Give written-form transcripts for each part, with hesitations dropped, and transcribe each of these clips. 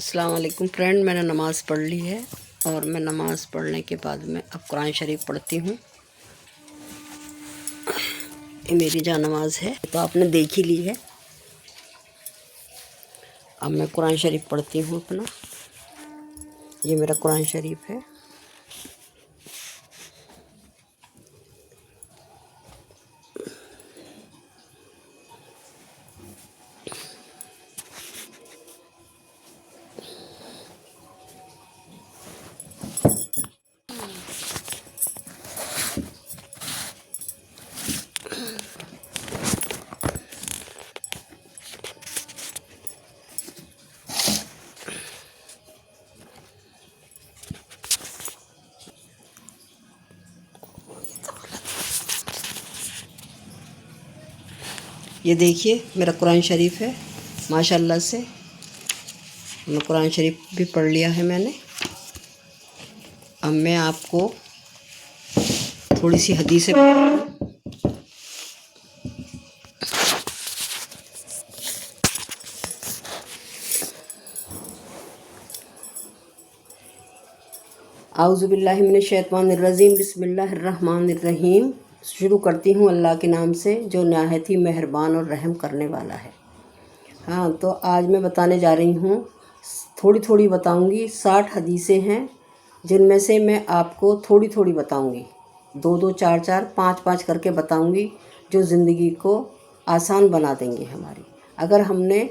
अस्सलाम वालेकुम फ्रेंड, मैंने नमाज़ पढ़ ली है और मैं नमाज़ पढ़ने के बाद में अब कुरान शरीफ पढ़ती हूँ। ये मेरी जान नमाज है तो आपने देख ही ली है। अब मैं कुरान शरीफ पढ़ती हूँ अपना। ये मेरा कुरान शरीफ है। ये देखिए मेरा कुरान शरीफ है माशाल्लाह से। मैं कुरान शरीफ भी पढ़ लिया है मैंने। अब मैं आपको थोड़ी सी हदीसें आउज़ुबिल्लाहि मिनश्शैतानिर्रजीम बिस्मिल्लाहिर्रहमानिर्रहीम। शुरू करती हूँ अल्लाह के नाम से जो नहायत ही मेहरबान और रहम करने वाला है। हाँ, तो आज मैं बताने जा रही हूँ, थोड़ी थोड़ी बताऊँगी। 60 हदीसें हैं जिनमें से मैं आपको थोड़ी थोड़ी बताऊँगी। 2-2, 4-4, 5-5 करके बताऊँगी जो ज़िंदगी को आसान बना देंगे हमारी, अगर हमने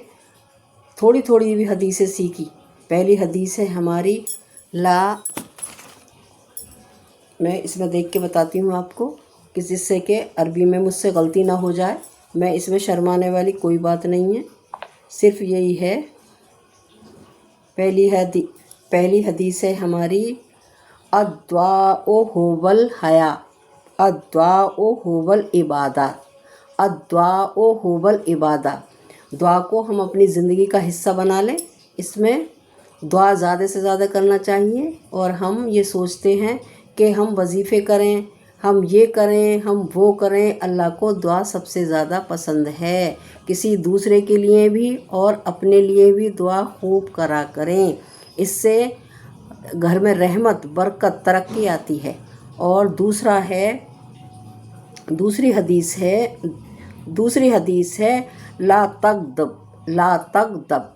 थोड़ी थोड़ी भी हदीसें सीखी। पहली हदीस है हमारी मैं इसमें देख के बताती हूँ आपको कि जिससे कि अरबी में मुझसे गलती ना हो जाए। मैं इसमें शर्माने वाली कोई बात नहीं है, सिर्फ यही है। पहली हदीस है हमारी अद्वाओ होवल हया, अद्वाओ होवल इबादा, अद्वाओ होवल इबादा। दुआ को हम अपनी ज़िंदगी का हिस्सा बना लें। इसमें दुआ ज़्यादा से ज़्यादा करना चाहिए। और हम ये सोचते हैं कि हम वजीफ़े करें, हम ये करें, हम वो करें। अल्लाह को दुआ सबसे ज़्यादा पसंद है। किसी दूसरे के लिए भी और अपने लिए भी दुआ खूब करा करें। इससे घर में रहमत, बरकत, तरक्की आती है। और दूसरी हदीस है ला तगदब,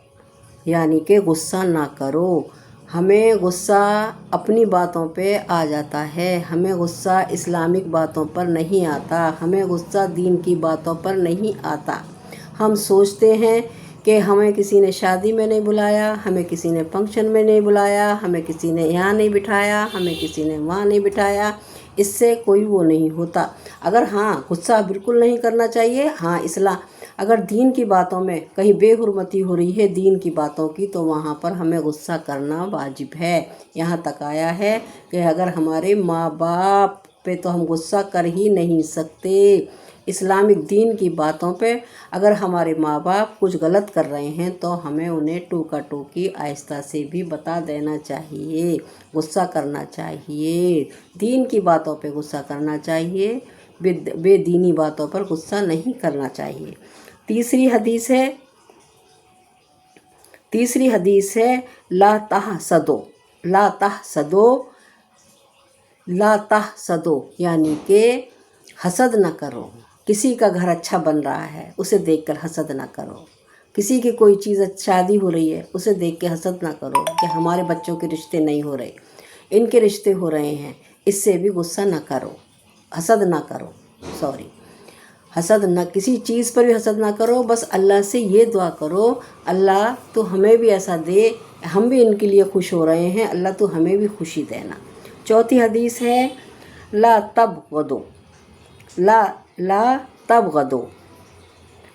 यानी कि गुस्सा ना करो। हमें गुस्सा अपनी बातों पे आ जाता है, हमें गुस्सा इस्लामिक बातों पर नहीं आता, हमें गुस्सा दीन की बातों पर नहीं आता। हम सोचते हैं कि हमें किसी ने शादी में नहीं बुलाया, हमें किसी ने फंक्शन में नहीं बुलाया, हमें किसी ने यहाँ नहीं बिठाया, हमें किसी ने वहाँ नहीं बिठाया। इससे कोई वो नहीं होता। अगर हाँ, गुस्सा बिल्कुल नहीं करना चाहिए। हाँ, अगर दीन की बातों में कहीं बेहुरमती हो रही है दीन की बातों की, तो वहाँ पर हमें गुस्सा करना वाजिब है। यहाँ तक आया है कि अगर हमारे माँ बाप पे तो हम गुस्सा कर ही नहीं सकते। इस्लामिक दीन की बातों पे अगर हमारे माँ बाप कुछ गलत कर रहे हैं तो हमें उन्हें टोका टोकी आहिस्ता से भी बता देना चाहिए। गुस्सा करना चाहिए, दीन की बातों पे गुस्सा करना चाहिए, बेदीनी बातों पर गुस्सा नहीं करना चाहिए। तीसरी हदीस है ला तहसदो, यानी कि हसद न करो। किसी का घर अच्छा बन रहा है उसे देखकर हसद ना करो। किसी की कोई चीज़ शादी हो रही है उसे देख के हसद ना करो कि हमारे बच्चों के रिश्ते नहीं हो रहे, इनके रिश्ते हो रहे हैं, इससे भी गुस्सा ना करो, हसद ना करो। किसी चीज़ पर भी हसद ना करो। बस अल्लाह से ये दुआ करो, अल्लाह तो हमें भी ऐसा दे, हम भी इनके लिए खुश हो रहे हैं, अल्लाह तो हमें भी खुशी देना। चौथी हदीस है ला तबगदो,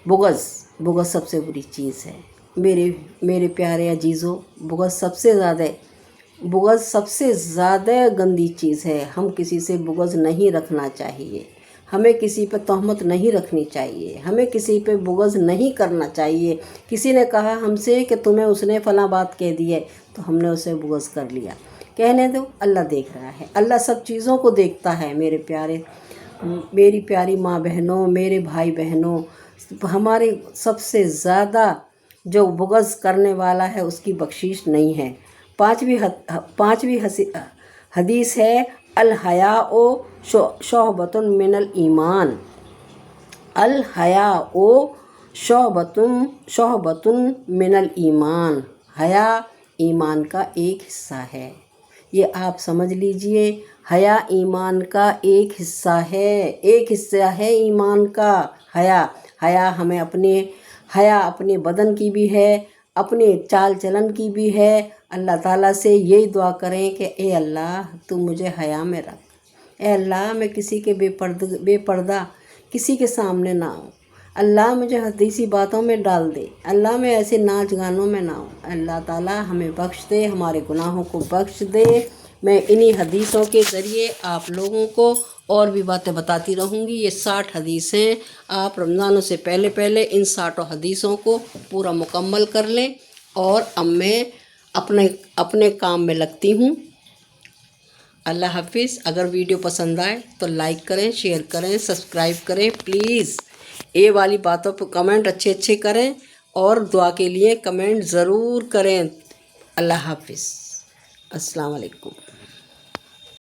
बुग़्ज़ सबसे बुरी चीज़ है। मेरे प्यारे अजीज़ों, बुग़्ज़ सबसे ज़्यादा गंदी चीज़ है। हम किसी से बुग़्ज़ नहीं रखना चाहिए, हमें किसी पे तहमत नहीं रखनी चाहिए, हमें किसी पे बुग़्ज़ नहीं करना चाहिए। किसी ने कहा हमसे कि तुम्हें उसने फ़लाँ बात कह दी है तो हमने उसे बुग़्ज़ कर लिया। कहने दो, अल्लाह देख रहा है, अल्लाह सब चीज़ों को देखता है। मेरी प्यारी माँ बहनों, मेरे भाई बहनों, हमारे सबसे ज़्यादा جو بغض کرنے والا ہے اس کی بخشش نہیں ہے۔ پانچویں حدیث ہے الحیاء شعبۃ من الایمان، الحیاء شعبۃ من الایمان، حیا ایمان کا ایک حصہ ہے۔ یہ آپ سمجھ لیجئے، حیا ایمان کا ایک حصہ ہے ایمان کا حیا۔ حیا اپنے بدن کی بھی ہے، اپنے چال چلن کی بھی ہے۔ اللہ تعالیٰ سے یہی دعا کریں کہ اے اللہ تو مجھے حیا میں رکھ، اے اللہ میں کسی کے بے پردہ کسی کے سامنے نہ ہوں، اللہ مجھے حدیثی باتوں میں ڈال دے، اللہ میں ایسے ناچ گانوں میں نہ ہوں۔ اللہ تعالیٰ ہمیں بخش دے، ہمارے گناہوں کو بخش دے۔ میں انہی حدیثوں کے ذریعے آپ لوگوں کو اور بھی باتیں بتاتی رہوں گی۔ یہ 60 حدیثیں، آپ رمضانوں سے پہلے ان 60 حدیثوں کو پورا مکمل کر لیں۔ اور اب میں اپنے کام میں لگتی ہوں۔ اللہ حافظ۔ اگر ویڈیو پسند آئے تو لائک کریں، شیئر کریں، سبسکرائب کریں پلیز۔ یہ والی باتوں پہ کمنٹ اچھے کریں اور دعا کے لیے کمنٹ ضرور کریں۔ اللہ حافظ۔ السلام علیکم۔